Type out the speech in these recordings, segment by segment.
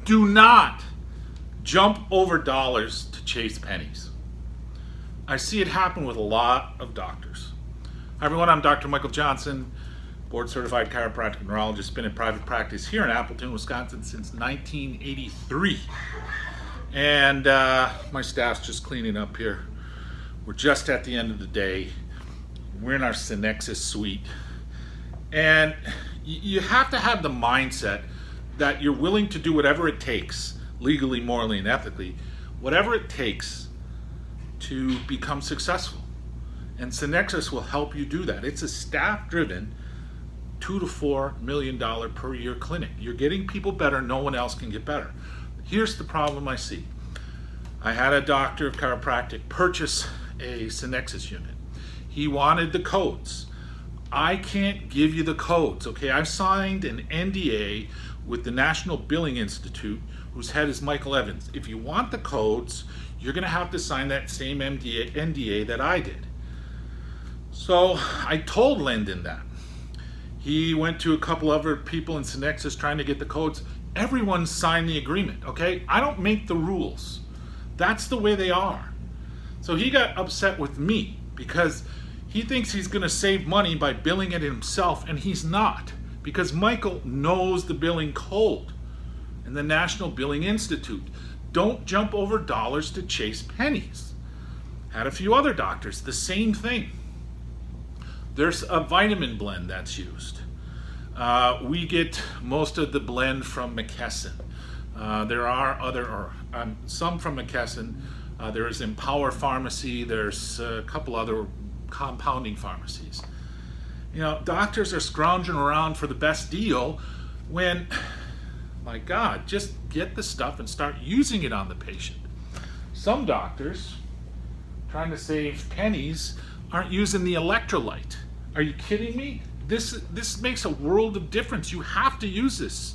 Do not jump over dollars to chase pennies. I see it happen with a lot of doctors. Hi everyone, I'm Dr. Michael Johnson, board certified chiropractic neurologist, been in private practice here in Appleton, Wisconsin since 1983. And my staff's just cleaning up here. We're just at the end of the day. We're in our Sanexas suite. And you have to have the mindset that you're willing to do whatever it takes, legally, morally, and ethically, whatever it takes to become successful. And Sanexas will help you do that. It's a staff-driven $2 to $4 million per year clinic. You're getting people better, no one else can get better. Here's the problem I see. I had a doctor of chiropractic purchase a Sanexas unit. He wanted the codes. I can't give you the codes, okay? I've signed an NDA with the National Billing Institute, whose head is Michael Evans. If you want the codes, you're gonna have to sign that same NDA that I did. So I told Lyndon that. He went to a couple other people in Sanexas trying to get the codes. Everyone signed the agreement, okay? I don't make the rules. That's the way they are. So he got upset with me because he thinks he's gonna save money by billing it himself, and he's not, because Michael knows the billing code and the National Billing Institute. Don't jump over dollars to chase pennies. Had a few other doctors, the same thing. There's a vitamin blend that's used. We get most of the blend from McKesson. There are some from McKesson. There is Empower Pharmacy. There's a couple other compounding pharmacies. You know, doctors are scrounging around for the best deal when, my God, just get the stuff and start using it on the patient. Some doctors, trying to save pennies, aren't using the electrolyte. Are you kidding me? This makes a world of difference. You have to use this.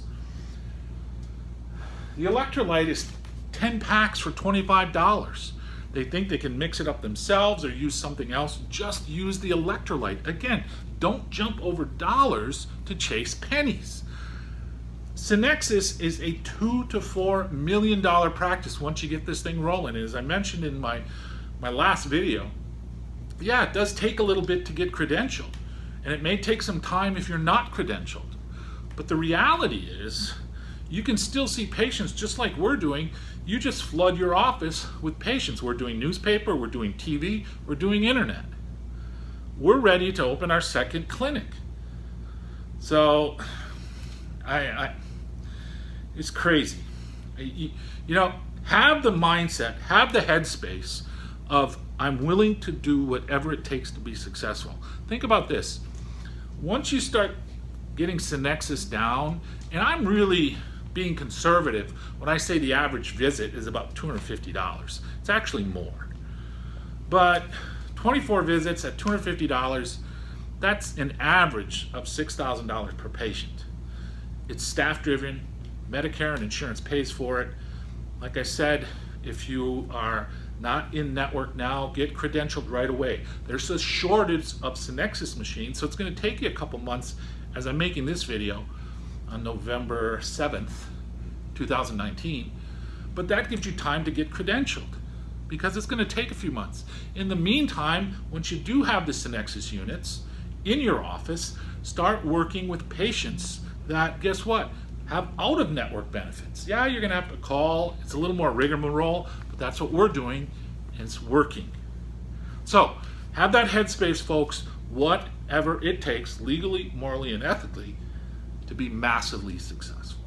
The electrolyte is 10 packs for $25. They think they can mix it up themselves or use something else. Just use the electrolyte. Again, don't jump over dollars to chase pennies. Sanexas is a $2 to $4 million practice once you get this thing rolling. And as I mentioned in my last video, yeah, it does take a little bit to get credentialed. And it may take some time if you're not credentialed. But the reality is, you can still see patients just like we're doing. You just flood your office with patients. We're doing newspaper, we're doing TV, we're doing internet. We're ready to open our second clinic. So, it's crazy. You know, have the mindset, have the headspace of, I'm willing to do whatever it takes to be successful. Think about this. Once you start getting Sanexas down, and I'm really being conservative when I say the average visit is about $250. It's actually more. But 24 visits at $250, that's an average of $6,000 per patient. It's staff-driven, Medicare and insurance pays for it. Like I said, if you are not in network now, get credentialed right away. There's a shortage of Sanexas machines, so it's gonna take you a couple months as I'm making this video on November 7th, 2019. But that gives you time to get credentialed because it's gonna take a few months. In the meantime, once you do have the Sanexas units in your office, start working with patients that, guess what, have out-of-network benefits. Yeah, you're gonna have to call. It's a little more rigmarole, but that's what we're doing, and it's working. So, have that headspace, folks, whatever it takes, legally, morally, and ethically, to be massively successful.